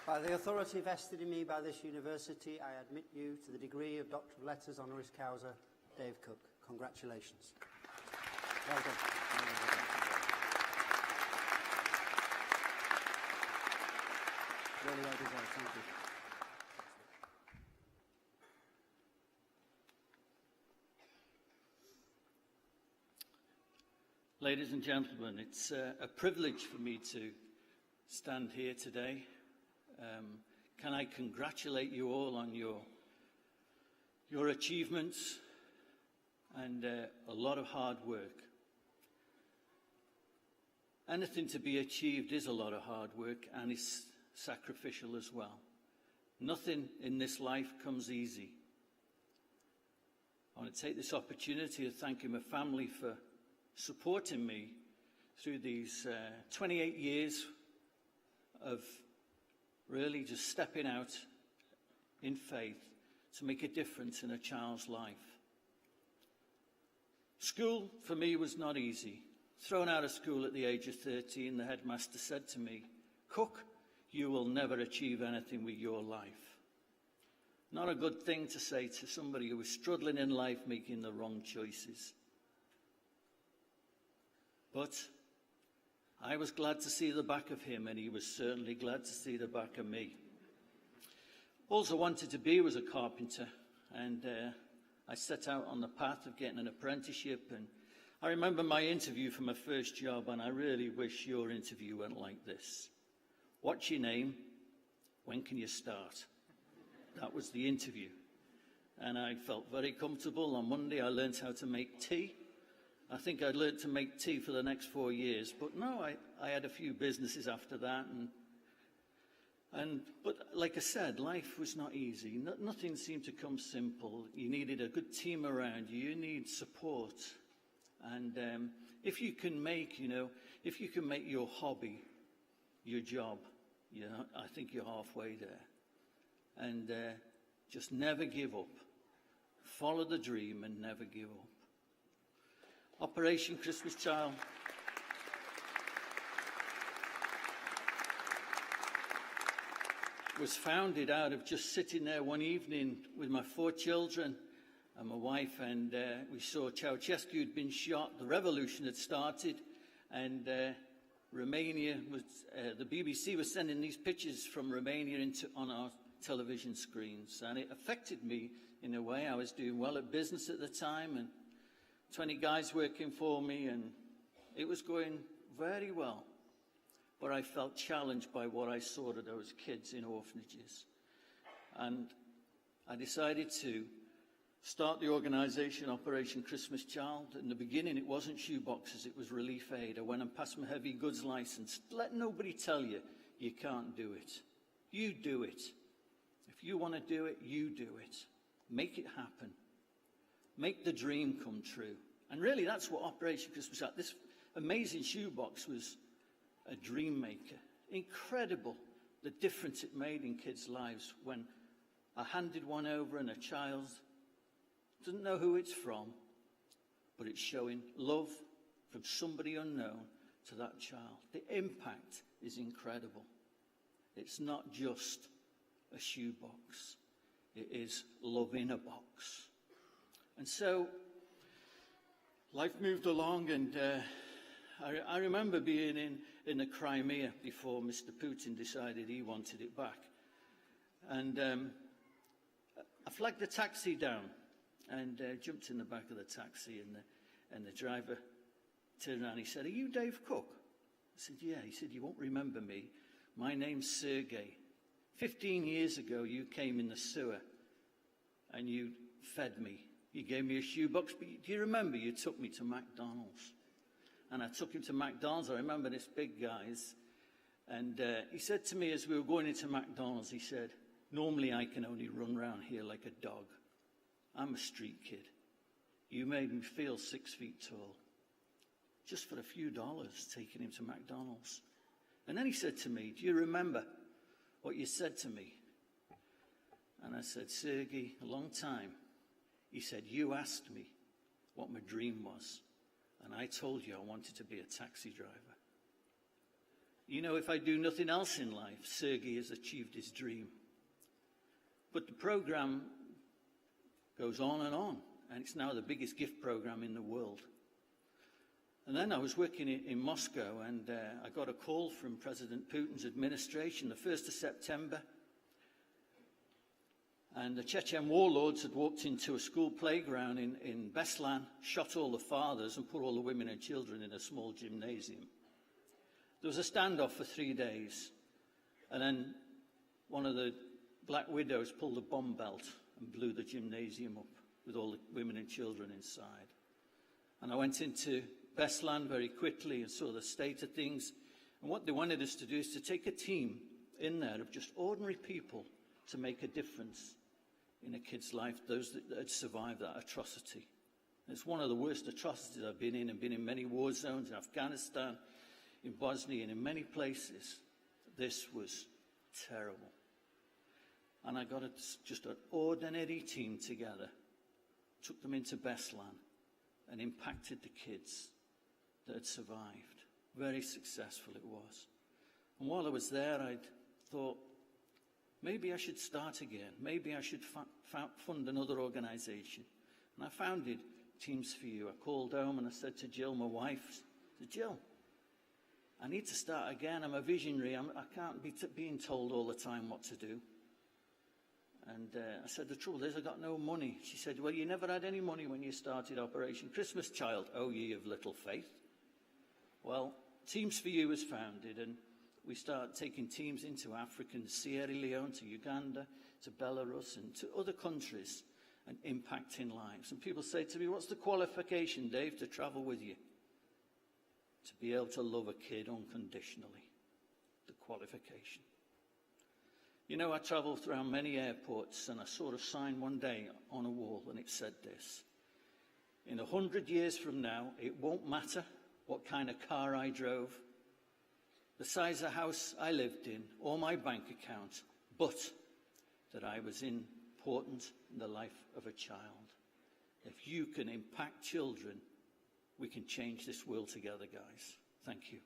By the authority vested in me by this university, I admit you to the degree of Doctor of Letters honoris causa, Dave Cooke. Congratulations. Well done. Really well deserved. Thank you. Ladies and gentlemen, it's a privilege for me to stand here today. Can I congratulate you all on your achievements and a lot of hard work. Anything to be achieved is a lot of hard work and is sacrificial as well. Nothing in this life comes easy. I want to take this opportunity to thank my family for supporting me through these 28 years of really just stepping out in faith to make a difference in a child's life. School for me was not easy. Thrown out of school at the age of 13, the headmaster said to me, "Cooke, you will never achieve anything with your life." Not a good thing to say to somebody who was struggling in life, making the wrong choices. But I was glad to see the back of him, and he was certainly glad to see the back of me. All I wanted to be was a carpenter, and I set out on the path of getting an apprenticeship. And I remember my interview for my first job, and I really wish your interview went like this. What's your name? When can you start? That was the interview. And I felt very comfortable. On Monday, I learned how to make tea. I think I'd learned to make tea for the next 4 years, but no, I had a few businesses after that, but like I said, life was not easy. Nothing seemed to come simple. You needed a good team around you. You need support, and if you can make your hobby your job, I think you're halfway there. And just never give up. Follow the dream and never give up. Operation Christmas Child was founded out of just sitting there one evening with my 4 children and my wife, and we saw Ceausescu had been shot, the revolution had started, and Romania was, the BBC was sending these pictures from Romania on our television screens, and it affected me in a way. I was doing well at business at the time, and 20 guys working for me, and it was going very well. But I felt challenged by what I saw to those kids in orphanages. And I decided to start the organisation Operation Christmas Child. In the beginning, it wasn't shoeboxes, it was relief aid. I went and passed my heavy goods licence. Let nobody tell you you can't do it. You do it. If you want to do it, you do it. Make it happen. Make the dream come true. And really, that's what Operation Christmas Child, this amazing shoebox was a dream maker. Incredible the difference it made in kids' lives when I handed one over and a child doesn't know who it's from, but it's showing love from somebody unknown to that child. The impact is incredible. It's not just a shoebox. It is love in a box. And so life moved along, and I remember being in the Crimea before Mr. Putin decided he wanted it back. And I flagged the taxi down and jumped in the back of the taxi, and the driver turned around and he said, "Are you Dave Cooke?" I said, "Yeah." He said, "You won't remember me. My name's Sergey. 15 years ago, you came in the sewer and you fed me. You gave me a shoebox, but do you remember you took me to McDonald's?" And I took him to McDonald's. I remember this big guy's. And he said to me as we were going into McDonald's, he said, "Normally I can only run around here like a dog. I'm a street kid. You made me feel 6 feet tall. Just for a few dollars, taking him to McDonald's." And then he said to me, "Do you remember what you said to me?" And I said, "Sergey, a long time." He said, "You asked me what my dream was, and I told you I wanted to be a taxi driver." You know, if I do nothing else in life, Sergei has achieved his dream. But the program goes on, and it's now the biggest gift program in the world. And then I was working in Moscow, and I got a call from President Putin's administration the 1st of September. And the Chechen warlords had walked into a school playground in Beslan, shot all the fathers, and put all the women and children in a small gymnasium. There was a standoff for 3 days, and then one of the Black Widows pulled a bomb belt and blew the gymnasium up with all the women and children inside. And I went into Beslan very quickly and saw the state of things. And what they wanted us to do is to take a team in there of just ordinary people to make a difference in a kid's life, those that had survived that atrocity. It's one of the worst atrocities I've been in, and been in many war zones in Afghanistan, in Bosnia, and in many places. This was terrible. And I got just an ordinary team together, took them into Beslan, and impacted the kids that had survived. Very successful it was. And while I was there, I thought, maybe I should start again. Maybe I should fund another organisation. And I founded Teams for You. I called home and I said to Jill, my wife, I said, Jill, I need to start again. I'm a visionary. I can't be being told all the time what to do. And I said, the trouble is, I got no money. She said, well, you never had any money when you started Operation Christmas Child. Oh, ye of little faith. Well, Teams for You was founded, and we started taking teams into Africa, and Sierra Leone, to Uganda, to Belarus, and to other countries, and impacting lives. And people say to me, what's the qualification, Dave, to travel with you? To be able to love a kid unconditionally. The qualification. You know, I travelled around many airports, and I saw a sign one day on a wall, and it said this: in 100 years from now, it won't matter what kind of car I drove, the size of house I lived in, or my bank account, but that I was important in the life of a child. If you can impact children, we can change this world together, guys. Thank you.